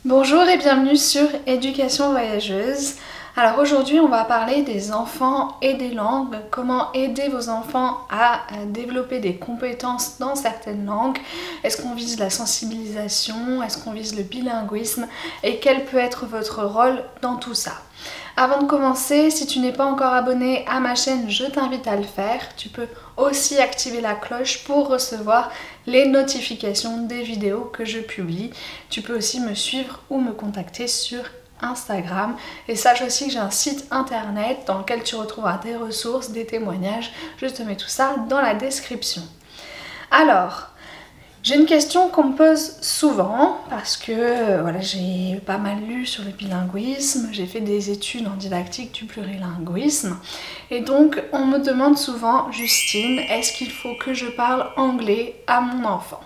Bonjour et bienvenue sur Éducation Voyageuse. Alors aujourd'hui on va parler des enfants et des langues, comment aider vos enfants à développer des compétences dans certaines langues, est-ce qu'on vise la sensibilisation, est-ce qu'on vise le bilinguisme et quel peut être votre rôle dans tout ça. Avant de commencer, si tu n'es pas encore abonné à ma chaîne, je t'invite à le faire. Tu peux aussi activer la cloche pour recevoir les notifications des vidéos que je publie. Tu peux aussi me suivre ou me contacter sur Instagram. Et sache aussi que j'ai un site internet dans lequel tu retrouveras des ressources, des témoignages. Je te mets tout ça dans la description. Alors, j'ai une question qu'on me pose souvent parce que voilà, j'ai pas mal lu sur le bilinguisme, j'ai fait des études en didactique du plurilinguisme et donc on me demande souvent: Justine, est-ce qu'il faut que je parle anglais à mon enfant?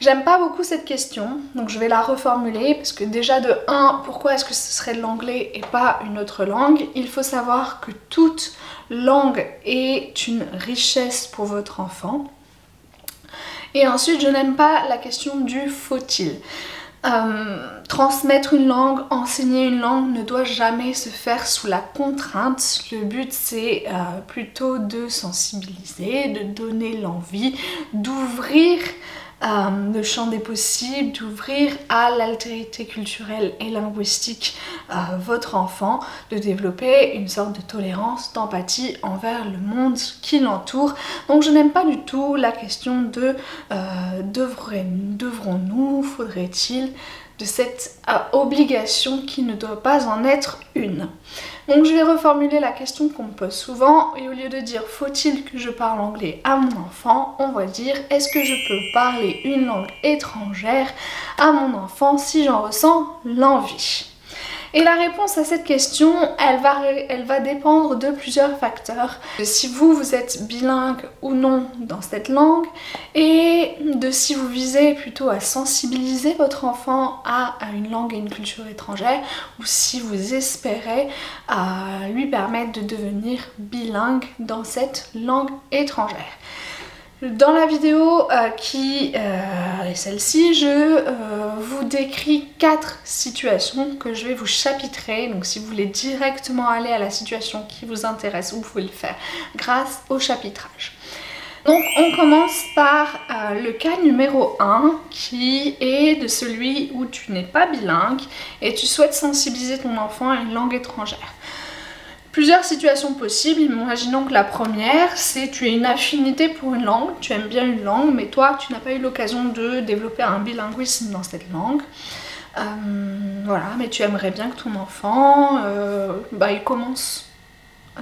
J'aime pas beaucoup cette question, donc je vais la reformuler parce que déjà de 1, pourquoi est-ce que ce serait de l'anglais et pas une autre langue? Il faut savoir que toute langue est une richesse pour votre enfant. Et ensuite, je n'aime pas la question du faut-il. Transmettre une langue, enseigner une langue ne doit jamais se faire sous la contrainte. Le but c'est plutôt de sensibiliser, de donner l'envie, d'ouvrir le champ des possibles, d'ouvrir à l'altérité culturelle et linguistique votre enfant, de développer une sorte de tolérance, d'empathie envers le monde qui l'entoure. Donc je n'aime pas du tout la question de devrons-nous, faudrait-il, de cette obligation qui ne doit pas en être une. Donc je vais reformuler la question qu'on me pose souvent et au lieu de dire faut-il que je parle anglais à mon enfant, on va dire est-ce que je peux parler une langue étrangère à mon enfant si j'en ressens l'envie? Et la réponse à cette question, elle va dépendre de plusieurs facteurs. De si vous êtes bilingue ou non dans cette langue et de si vous visez plutôt à sensibiliser votre enfant à une langue et une culture étrangère ou si vous espérez lui permettre de devenir bilingue dans cette langue étrangère. Dans la vidéo qui est celle-ci, je vous décris 4 situations que je vais vous chapitrer. Donc si vous voulez directement aller à la situation qui vous intéresse, vous pouvez le faire grâce au chapitrage. Donc on commence par le cas numéro 1 qui est de celui où tu n'es pas bilingue et tu souhaites sensibiliser ton enfant à une langue étrangère. Plusieurs situations possibles, imaginons que la première, c'est tu as une affinité pour une langue, tu aimes bien une langue, mais toi tu n'as pas eu l'occasion de développer un bilinguisme dans cette langue. Voilà, mais tu aimerais bien que ton enfant, il commence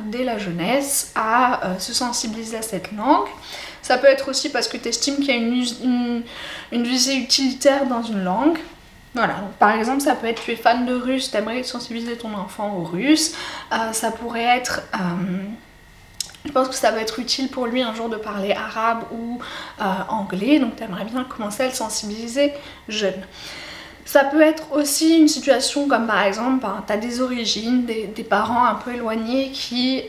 dès la jeunesse à se sensibiliser à cette langue. Ça peut être aussi parce que tu estimes qu'il y a une visée utilitaire dans une langue. Voilà, donc par exemple ça peut être tu es fan de russe, tu aimerais sensibiliser ton enfant au russe, ça pourrait être, je pense que ça va être utile pour lui un jour de parler arabe ou anglais, donc tu aimerais bien commencer à le sensibiliser jeune. Ça peut être aussi une situation comme par exemple, tu as des origines, des parents un peu éloignés qui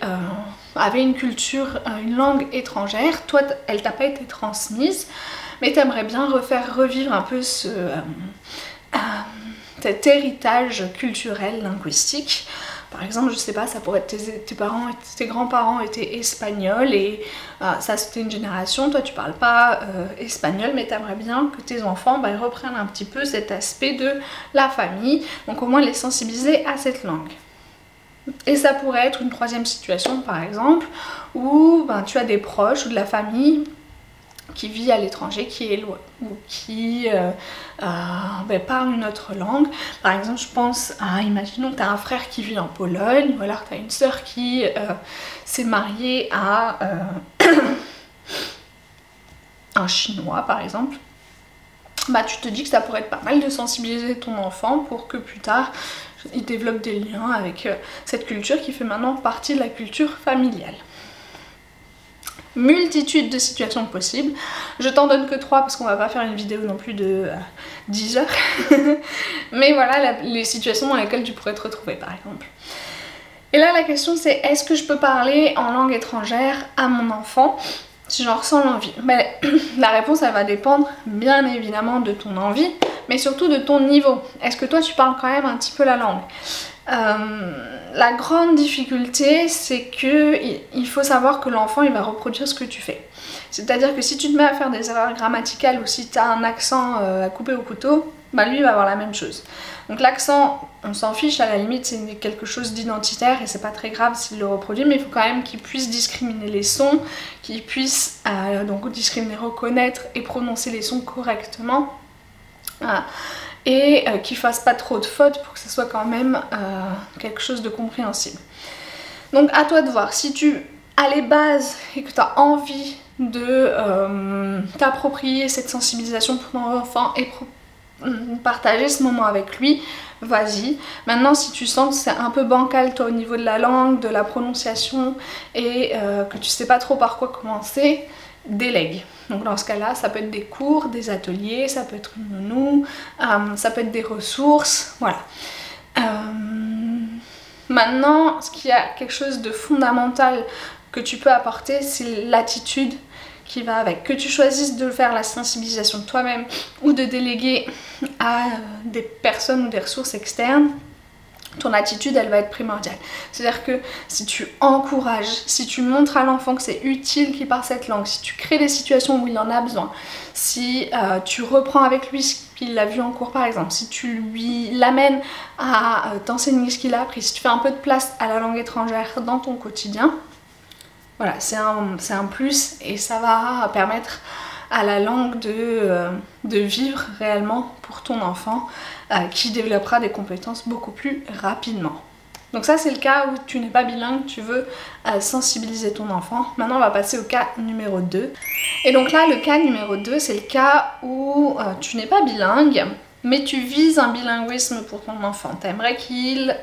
avaient une culture, une langue étrangère, toi elle t'a pas été transmise, mais tu aimerais bien revivre un peu cet héritage culturel, linguistique. Par exemple, je sais pas, ça pourrait être tes grands-parents étaient espagnols et ça c'était une génération, toi tu parles pas espagnol mais t'aimerais bien que tes enfants ils reprennent un petit peu cet aspect de la famille, donc au moins les sensibiliser à cette langue. Et ça pourrait être une troisième situation par exemple où tu as des proches ou de la famille qui vit à l'étranger, qui est loin, ou qui parle une autre langue. Par exemple, je pense à, imaginons que tu as un frère qui vit en Pologne, ou alors tu as une sœur qui s'est mariée à un Chinois, par exemple. Tu te dis que ça pourrait être pas mal de sensibiliser ton enfant pour que plus tard, il développe des liens avec cette culture qui fait maintenant partie de la culture familiale. Multitude de situations possibles. Je t'en donne que 3 parce qu'on va pas faire une vidéo non plus de 10 heures. Mais voilà les situations dans lesquelles tu pourrais te retrouver par exemple. Et là la question c'est est-ce que je peux parler en langue étrangère à mon enfant si j'en ressens l'envie? La réponse elle va dépendre bien évidemment de ton envie mais surtout de ton niveau. Est-ce que toi tu parles quand même un petit peu la langue? La grande difficulté, c'est que il faut savoir que l'enfant il va reproduire ce que tu fais. C'est-à-dire que si tu te mets à faire des erreurs grammaticales ou si tu as un accent à couper au couteau, bah lui il va avoir la même chose. Donc l'accent, on s'en fiche, à la limite c'est quelque chose d'identitaire et c'est pas très grave s'il le reproduit, mais il faut quand même qu'il puisse discriminer les sons, qu'il puisse donc discriminer, reconnaître et prononcer les sons correctement. Et qu'il fasse pas trop de fautes pour que ce soit quand même quelque chose de compréhensible. Donc à toi de voir, si tu as les bases et que tu as envie de t'approprier cette sensibilisation pour ton enfant et partager ce moment avec lui, vas-y. Maintenant si tu sens que c'est un peu bancal toi au niveau de la langue, de la prononciation et que tu sais pas trop par quoi commencer, délègue. Donc dans ce cas-là, ça peut être des cours, des ateliers, ça peut être une nounou, ça peut être des ressources, voilà. Maintenant, ce qui a quelque chose de fondamental que tu peux apporter, c'est l'attitude qui va avec. Que tu choisisses de faire la sensibilisation toi-même ou de déléguer à des personnes ou des ressources externes, ton attitude elle va être primordiale. C'est-à-dire que si tu encourages, si tu montres à l'enfant que c'est utile qu'il parle cette langue, si tu crées des situations où il en a besoin, si tu reprends avec lui ce qu'il a vu en cours par exemple, si tu lui l'amènes à t'enseigner ce qu'il a appris, si tu fais un peu de place à la langue étrangère dans ton quotidien, voilà, c'est un plus et ça va permettre à la langue de vivre réellement pour ton enfant qui développera des compétences beaucoup plus rapidement. Donc ça c'est le cas où tu n'es pas bilingue, tu veux sensibiliser ton enfant. Maintenant on va passer au cas numéro 2. Et donc là le cas numéro 2 c'est le cas où tu n'es pas bilingue mais tu vises un bilinguisme pour ton enfant. Tu aimerais qu'il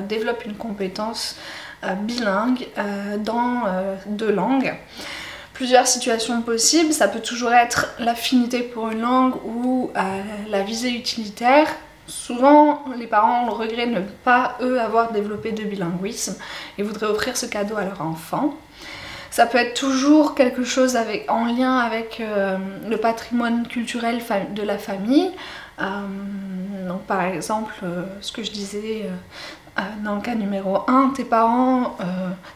développe une compétence bilingue dans 2 langues. Plusieurs situations possibles, ça peut toujours être l'affinité pour une langue ou la visée utilitaire. Souvent, les parents ont le regret de ne pas, eux, avoir développé de bilinguisme et voudraient offrir ce cadeau à leur enfant. Ça peut être toujours quelque chose en lien avec le patrimoine culturel de la famille. Donc par exemple, ce que je disais dans le cas numéro 1,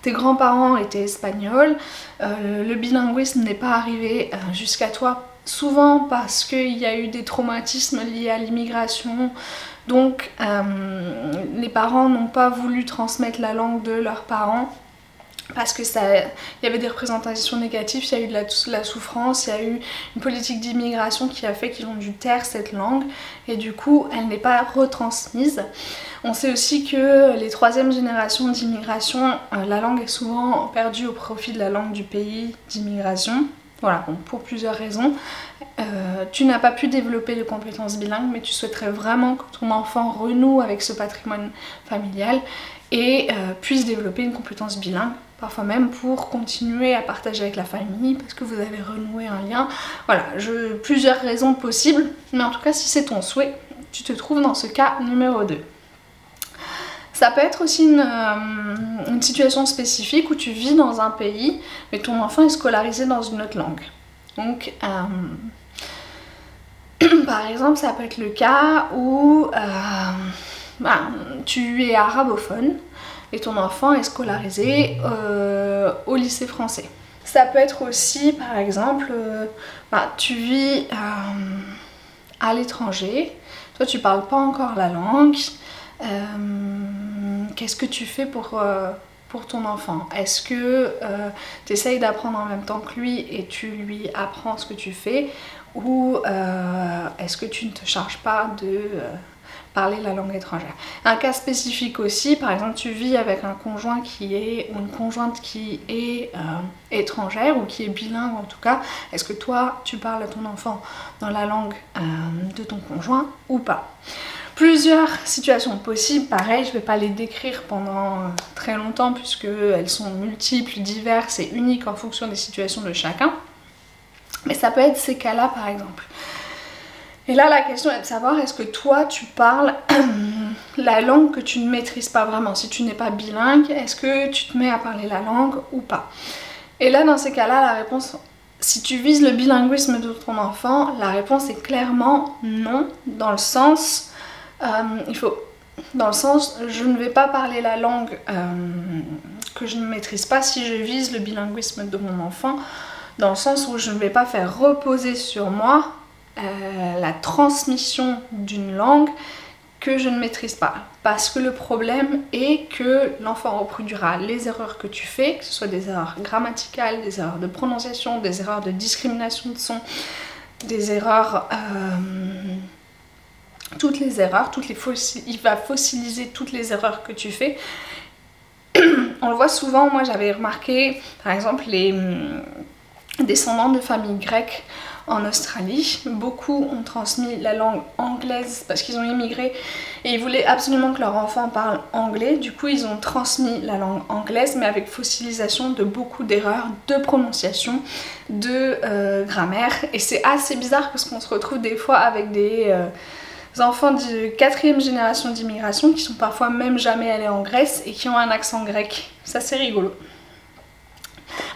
tes grands-parents étaient espagnols, le bilinguisme n'est pas arrivé jusqu'à toi, souvent parce qu'il y a eu des traumatismes liés à l'immigration, donc les parents n'ont pas voulu transmettre la langue de leurs parents, parce que il y avait des représentations négatives, il y a eu de la souffrance, il y a eu une politique d'immigration qui a fait qu'ils ont dû taire cette langue et du coup elle n'est pas retransmise. On sait aussi que les 3e générations d'immigration, la langue est souvent perdue au profit de la langue du pays d'immigration. Voilà, donc pour plusieurs raisons. Tu n'as pas pu développer de compétences bilingues mais tu souhaiterais vraiment que ton enfant renoue avec ce patrimoine familial et puisse développer une compétence bilingue, parfois même pour continuer à partager avec la famille parce que vous avez renoué un lien. Voilà, plusieurs raisons possibles, mais en tout cas si c'est ton souhait, tu te trouves dans ce cas numéro 2. Ça peut être aussi une situation spécifique où tu vis dans un pays mais ton enfant est scolarisé dans une autre langue. Donc par exemple ça peut être le cas où tu es arabophone et ton enfant est scolarisé au lycée français. Ça peut être aussi par exemple tu vis à l'étranger, toi tu parles pas encore la langue, qu'est-ce que tu fais pour ton enfant? Est-ce que tu essayes d'apprendre en même temps que lui et tu lui apprends ce que tu fais ou est-ce que tu ne te charges pas de parler la langue étrangère? Un cas spécifique aussi, par exemple tu vis avec un conjoint ou une conjointe qui est étrangère ou qui est bilingue en tout cas, est-ce que toi tu parles à ton enfant dans la langue de ton conjoint ou pas? Plusieurs situations possibles, pareil, je ne vais pas les décrire pendant très longtemps puisque elles sont multiples, diverses et uniques en fonction des situations de chacun. Mais ça peut être ces cas-là par exemple. Et là la question est de savoir est-ce que toi tu parles la langue que tu ne maîtrises pas vraiment. Si tu n'es pas bilingue, est-ce que tu te mets à parler la langue ou pas? Et là dans ces cas-là la réponse Si tu vises le bilinguisme de ton enfant, la réponse est clairement non, dans le sens, je ne vais pas parler la langue que je ne maîtrise pas si je vise le bilinguisme de mon enfant, dans le sens où je ne vais pas faire reposer sur moi la transmission d'une langue que je ne maîtrise pas. Parce que le problème est que l'enfant reproduira les erreurs que tu fais, que ce soit des erreurs grammaticales, des erreurs de prononciation, des erreurs de discrimination de son, des erreurs... toutes les erreurs, il va fossiliser toutes les erreurs que tu fais. On le voit souvent, moi j'avais remarqué par exemple les descendants de familles grecques en Australie, beaucoup ont transmis la langue anglaise parce qu'ils ont immigré et ils voulaient absolument que leur enfant parle anglais. Du coup ils ont transmis la langue anglaise mais avec fossilisation de beaucoup d'erreurs de prononciation, de grammaire, et c'est assez bizarre parce qu'on se retrouve des fois avec des enfants de 4e génération d'immigration qui sont parfois même jamais allés en Grèce et qui ont un accent grec. Ça c'est rigolo.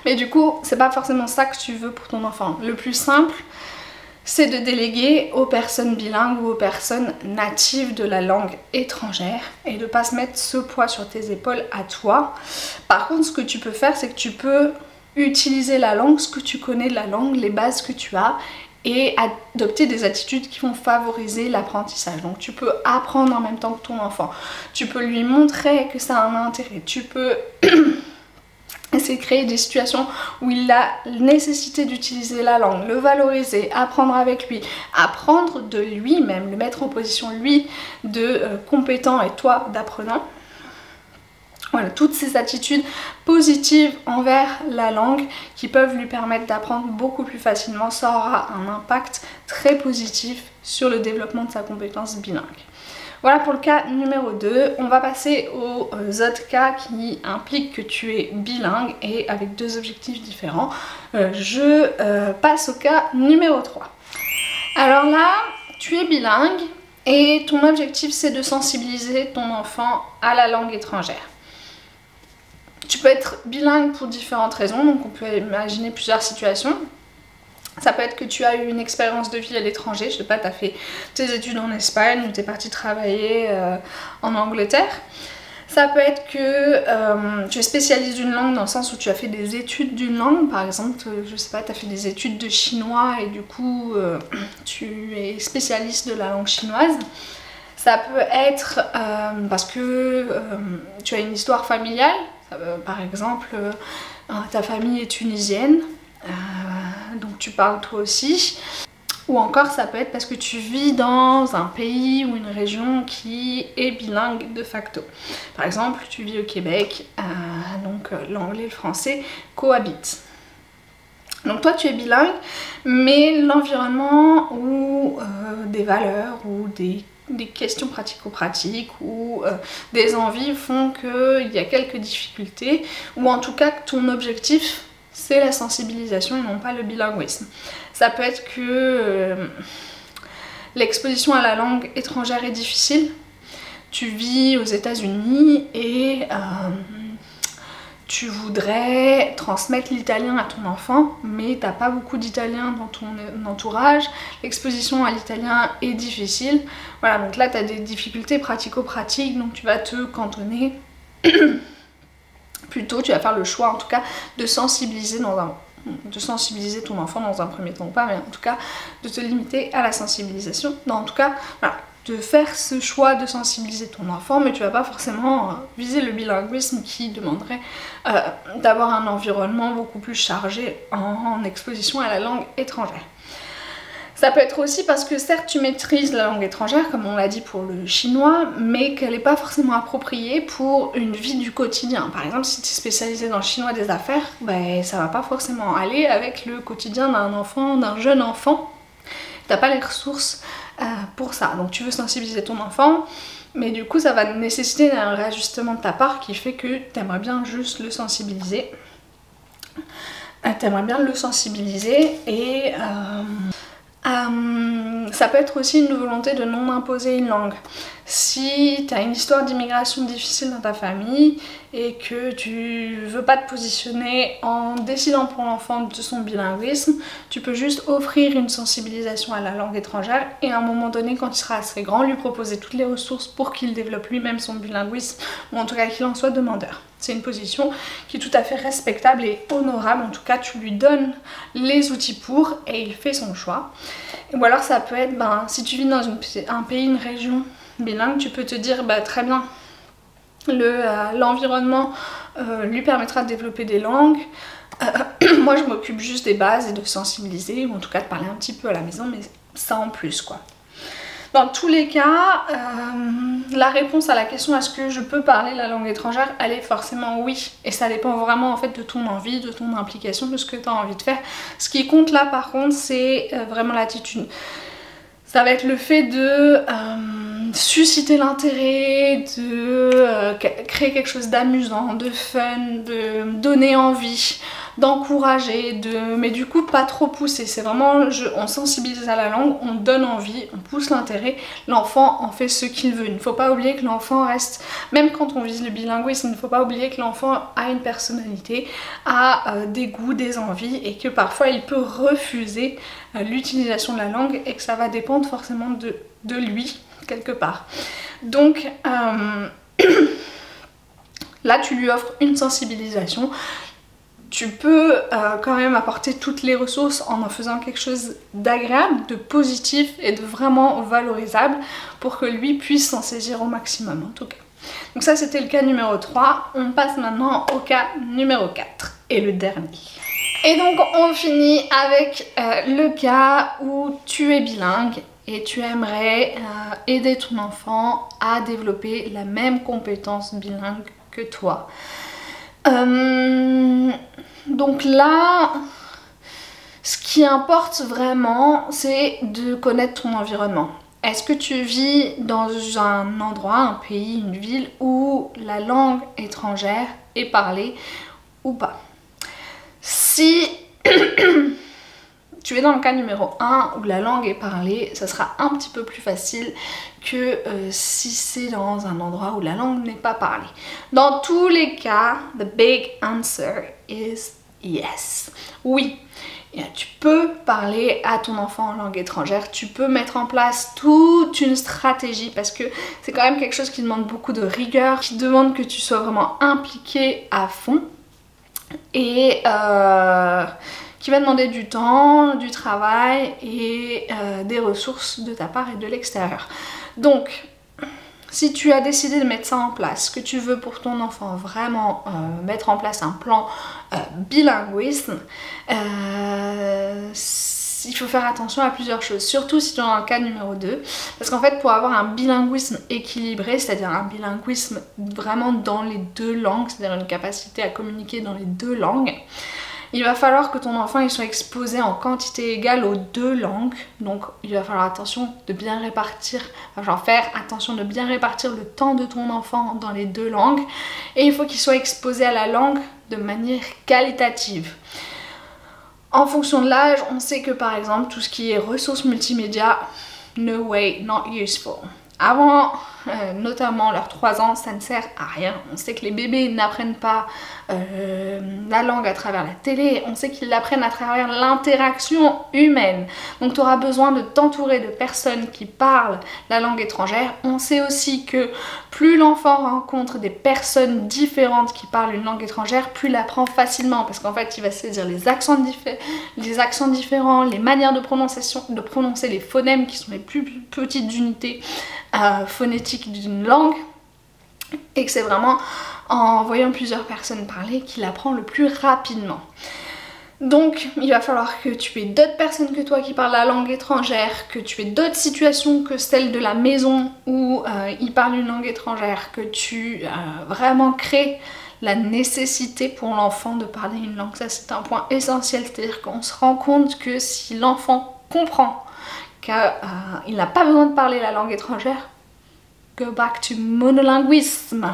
Mais du coup, c'est pas forcément ça que tu veux pour ton enfant. Le plus simple, c'est de déléguer aux personnes bilingues ou aux personnes natives de la langue étrangère et de pas se mettre ce poids sur tes épaules à toi. Par contre, ce que tu peux faire, c'est que tu peux utiliser la langue, ce que tu connais de la langue, les bases que tu as, et adopter des attitudes qui vont favoriser l'apprentissage. Donc tu peux apprendre en même temps que ton enfant. Tu peux lui montrer que ça a un intérêt. Tu peux... essayer de créer des situations où il a nécessité d'utiliser la langue, le valoriser, apprendre avec lui, apprendre de lui-même, le mettre en position lui de compétent et toi d'apprenant. Voilà, toutes ces attitudes positives envers la langue qui peuvent lui permettre d'apprendre beaucoup plus facilement, ça aura un impact très positif sur le développement de sa compétence bilingue. Voilà pour le cas numéro 2. On va passer aux autres cas qui impliquent que tu es bilingue et avec 2 objectifs différents. Je passe au cas numéro 3. Alors là, tu es bilingue et ton objectif c'est de sensibiliser ton enfant à la langue étrangère. Tu peux être bilingue pour différentes raisons, donc on peut imaginer plusieurs situations. Ça peut être que tu as eu une expérience de vie à l'étranger, je sais pas, tu as fait tes études en Espagne ou tu es parti travailler en Angleterre. Ça peut être que tu es spécialiste d'une langue dans le sens où tu as fait des études d'une langue, par exemple, je sais pas, tu as fait des études de chinois et du coup tu es spécialiste de la langue chinoise. Ça peut être parce que tu as une histoire familiale, par exemple ta famille est tunisienne. Donc tu parles toi aussi, ou encore ça peut être parce que tu vis dans un pays ou une région qui est bilingue de facto. Par exemple, tu vis au Québec, donc l'anglais et le français cohabitent. Donc toi tu es bilingue, mais l'environnement ou des valeurs ou des questions pratico-pratiques ou des envies font qu'il y a quelques difficultés, ou en tout cas que ton objectif c'est la sensibilisation et non pas le bilinguisme. Ça peut être que l'exposition à la langue étrangère est difficile. Tu vis aux États-Unis et tu voudrais transmettre l'italien à ton enfant, mais t'as pas beaucoup d'italien dans ton entourage. L'exposition à l'italien est difficile. Voilà, donc là tu as des difficultés pratico-pratiques, donc tu vas te cantonner. Plutôt, tu vas faire le choix en tout cas de sensibiliser ton enfant dans un premier temps ou pas, mais en tout cas de te limiter à la sensibilisation. En tout cas, voilà, de faire ce choix de sensibiliser ton enfant, mais tu vas pas forcément viser le bilinguisme qui demanderait d'avoir un environnement beaucoup plus chargé en exposition à la langue étrangère. Ça peut être aussi parce que certes tu maîtrises la langue étrangère, comme on l'a dit pour le chinois, mais qu'elle n'est pas forcément appropriée pour une vie du quotidien. Par exemple, si tu es spécialisé dans le chinois des affaires, ben, ça va pas forcément aller avec le quotidien d'un enfant, d'un jeune enfant. T'as pas les ressources pour ça. Donc tu veux sensibiliser ton enfant, mais du coup ça va nécessiter un réajustement de ta part qui fait que tu aimerais bien juste le sensibiliser. Et... ça peut être aussi une volonté de non imposer une langue. Si tu as une histoire d'immigration difficile dans ta famille et que tu veux pas te positionner en décidant pour l'enfant de son bilinguisme, tu peux juste offrir une sensibilisation à la langue étrangère et à un moment donné, quand il sera assez grand, lui proposer toutes les ressources pour qu'il développe lui-même son bilinguisme, ou en tout cas qu'il en soit demandeur. C'est une position qui est tout à fait respectable et honorable, en tout cas tu lui donnes les outils pour et il fait son choix. Ou alors ça peut être, si tu vis dans un pays, une région bilingue, tu peux te dire très bien, l'environnement lui permettra de développer des langues. Moi je m'occupe juste des bases et de sensibiliser, ou en tout cas de parler un petit peu à la maison, mais ça en plus quoi. Dans tous les cas, la réponse à la question est-ce que je peux parler la langue étrangère, elle est forcément oui. Et ça dépend vraiment en fait de ton envie, de ton implication, de ce que tu as envie de faire. Ce qui compte là par contre, c'est vraiment l'attitude. Ça va être le fait de susciter l'intérêt, de créer quelque chose d'amusant, de fun, de donner envie, d'encourager, mais du coup pas trop pousser. C'est vraiment, on sensibilise à la langue, on donne envie, on pousse l'intérêt, l'enfant en fait ce qu'il veut. Il ne faut pas oublier que l'enfant reste, même quand on vise le bilinguisme, il ne faut pas oublier que l'enfant a une personnalité, a des goûts, des envies, et que parfois il peut refuser l'utilisation de la langue et que ça va dépendre forcément de lui quelque part. Donc là tu lui offres une sensibilisation. Tu peux quand même apporter toutes les ressources en faisant quelque chose d'agréable, de positif et de vraiment valorisable pour que lui puisse s'en saisir au maximum en tout cas. Donc ça c'était le cas numéro 3. On passe maintenant au cas numéro 4 et le dernier. Et donc on finit avec le cas où tu es bilingue et tu aimerais aider ton enfant à développer la même compétence bilingue que toi. Donc là, ce qui importe vraiment, c'est de connaître ton environnement. Est-ce que tu vis dans un endroit, un pays, une ville où la langue étrangère est parlée ou pas? Si tu es dans le cas numéro 1 où la langue est parlée, ça sera un petit peu plus facile que si c'est dans un endroit où la langue n'est pas parlée. Dans tous les cas, the big answer is yes. Oui, tu peux parler à ton enfant en langue étrangère, tu peux mettre en place toute une stratégie parce que c'est quand même quelque chose qui demande beaucoup de rigueur, qui demande que tu sois vraiment impliqué à fond et qui va demander du temps, du travail et des ressources de ta part et de l'extérieur. Donc, si tu as décidé de mettre ça en place, que tu veux pour ton enfant vraiment mettre en place un plan bilinguisme, il faut faire attention à plusieurs choses, surtout si tu es dans le cas numéro 2, parce qu'en fait pour avoir un bilinguisme équilibré, c'est-à-dire un bilinguisme vraiment dans les deux langues, c'est-à-dire une capacité à communiquer dans les deux langues, il va falloir que ton enfant il soit exposé en quantité égale aux deux langues. Donc il va falloir attention de bien répartir, faire attention de bien répartir le temps de ton enfant dans les deux langues. Et il faut qu'il soit exposé à la langue de manière qualitative. En fonction de l'âge, on sait que par exemple tout ce qui est ressources multimédia, no way, not useful. Avant, notamment leurs 3 ans, ça ne sert à rien. On sait que les bébés n'apprennent pas la langue à travers la télé, on sait qu'ils l'apprennent à travers l'interaction humaine. Donc tu auras besoin de t'entourer de personnes qui parlent la langue étrangère. On sait aussi que plus l'enfant rencontre des personnes différentes qui parlent une langue étrangère, plus il apprend facilement parce qu'en fait il va saisir les accents différents, les manières de prononcer les phonèmes qui sont les plus petites unités phonétique d'une langue et que c'est vraiment en voyant plusieurs personnes parler qu'il apprend le plus rapidement. Donc il va falloir que tu aies d'autres personnes que toi qui parlent la langue étrangère, que tu aies d'autres situations que celle de la maison où ils parlent une langue étrangère, que tu vraiment crées la nécessité pour l'enfant de parler une langue. Ça c'est un point essentiel, c'est-à-dire qu'on se rend compte que si l'enfant comprend qu'il n'a pas besoin de parler la langue étrangère, go back to monolinguisme.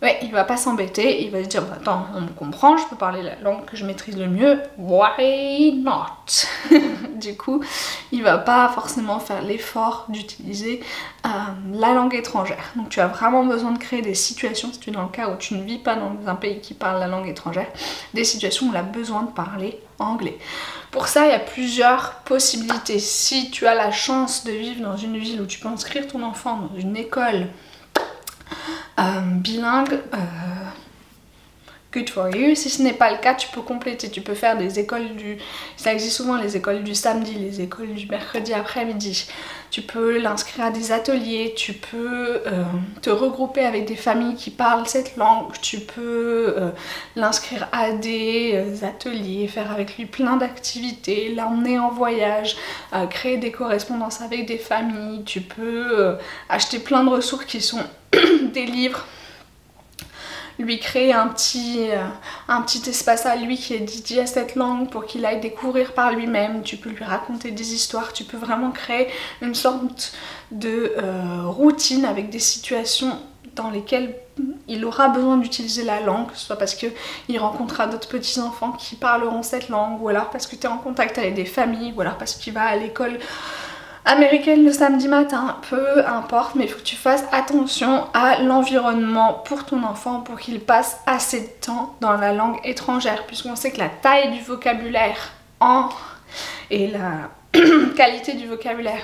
Ouais, il va pas s'embêter, il va se dire bah, attends, on me comprend, je peux parler la langue que je maîtrise le mieux, why not? Du coup, il va pas forcément faire l'effort d'utiliser la langue étrangère. Donc tu as vraiment besoin de créer des situations, si tu es dans le cas où tu ne vis pas dans un pays qui parle la langue étrangère, des situations où il a besoin de parler anglais. Pour ça, il y a plusieurs possibilités. Si tu as la chance de vivre dans une ville où tu peux inscrire ton enfant dans une école bilingue, good for you. Si ce n'est pas le cas, tu peux compléter, tu peux faire des écoles ça existe souvent, les écoles du samedi, les écoles du mercredi après-midi. Tu peux l'inscrire à des ateliers, tu peux te regrouper avec des familles qui parlent cette langue, tu peux l'inscrire à des ateliers, faire avec lui plein d'activités, l'emmener en voyage, créer des correspondances avec des familles, tu peux acheter plein de ressources qui sont des livres, lui créer un petit espace à lui qui est dédié à cette langue pour qu'il aille découvrir par lui-même. Tu peux lui raconter des histoires, tu peux vraiment créer une sorte de routine avec des situations dans lesquelles il aura besoin d'utiliser la langue, soit parce qu'il rencontrera d'autres petits enfants qui parleront cette langue, ou alors parce que tu es en contact avec des familles, ou alors parce qu'il va à l'école américaine le samedi matin, peu importe, mais il faut que tu fasses attention à l'environnement pour ton enfant pour qu'il passe assez de temps dans la langue étrangère, puisqu'on sait que la taille du vocabulaire et la qualité du vocabulaire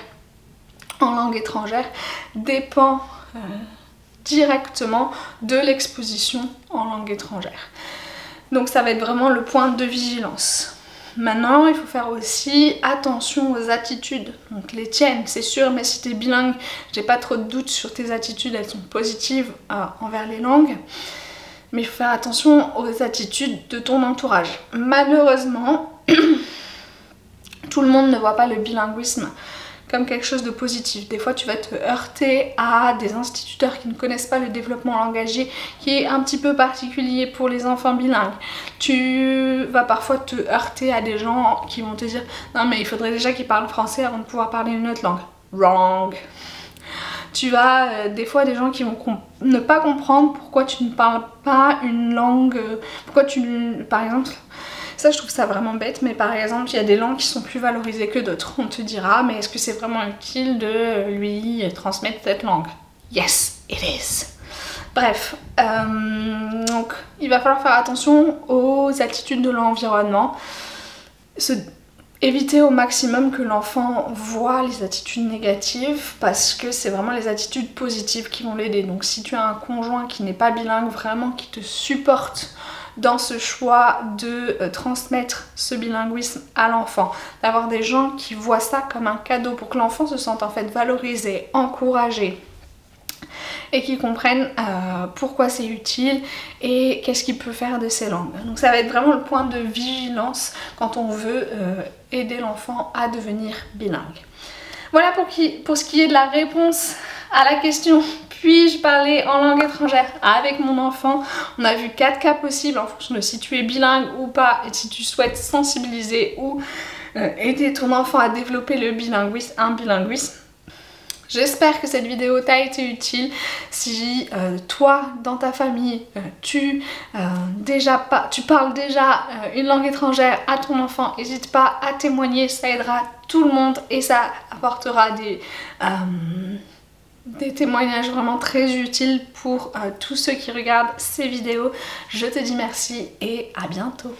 en langue étrangère dépend directement de l'exposition en langue étrangère. Donc ça va être vraiment le point de vigilance. Maintenant, il faut faire aussi attention aux attitudes, donc les tiennes, c'est sûr, mais si tu es bilingue, j'ai pas trop de doutes sur tes attitudes, elles sont positives envers les langues, mais il faut faire attention aux attitudes de ton entourage. Malheureusement, tout le monde ne voit pas le bilinguisme comme quelque chose de positif. Des fois tu vas te heurter à des instituteurs qui ne connaissent pas le développement langagier qui est un petit peu particulier pour les enfants bilingues. Tu vas parfois te heurter à des gens qui vont te dire non mais il faudrait déjà qu'ils parlent français avant de pouvoir parler une autre langue. Wrong. Tu as des fois des gens qui vont ne pas comprendre pourquoi tu ne parles pas une langue, par exemple, ça je trouve ça vraiment bête, mais par exemple il y a des langues qui sont plus valorisées que d'autres. On te dira mais est-ce que c'est vraiment utile de lui transmettre cette langue? Yes, it is. Bref, donc il va falloir faire attention aux attitudes de l'environnement, éviter au maximum que l'enfant voit les attitudes négatives parce que c'est vraiment les attitudes positives qui vont l'aider. Donc si tu as un conjoint qui n'est pas bilingue, vraiment qui te supporte dans ce choix de transmettre ce bilinguisme à l'enfant, d'avoir des gens qui voient ça comme un cadeau pour que l'enfant se sente en fait valorisé, encouragé et qui comprennent pourquoi c'est utile et qu'est-ce qu'il peut faire de ces langues. Donc ça va être vraiment le point de vigilance quand on veut aider l'enfant à devenir bilingue. Voilà pour ce qui est de la réponse à la question puis-je parler en langue étrangère avec mon enfant. On a vu 4 cas possibles en fonction de si tu es bilingue ou pas et si tu souhaites sensibiliser ou aider ton enfant à développer un bilinguisme. J'espère que cette vidéo t'a été utile. Si toi, dans ta famille, tu parles déjà une langue étrangère à ton enfant, n'hésite pas à témoigner, ça aidera tout le monde et ça apportera des témoignages vraiment très utiles pour tous ceux qui regardent ces vidéos. Je te dis merci et à bientôt.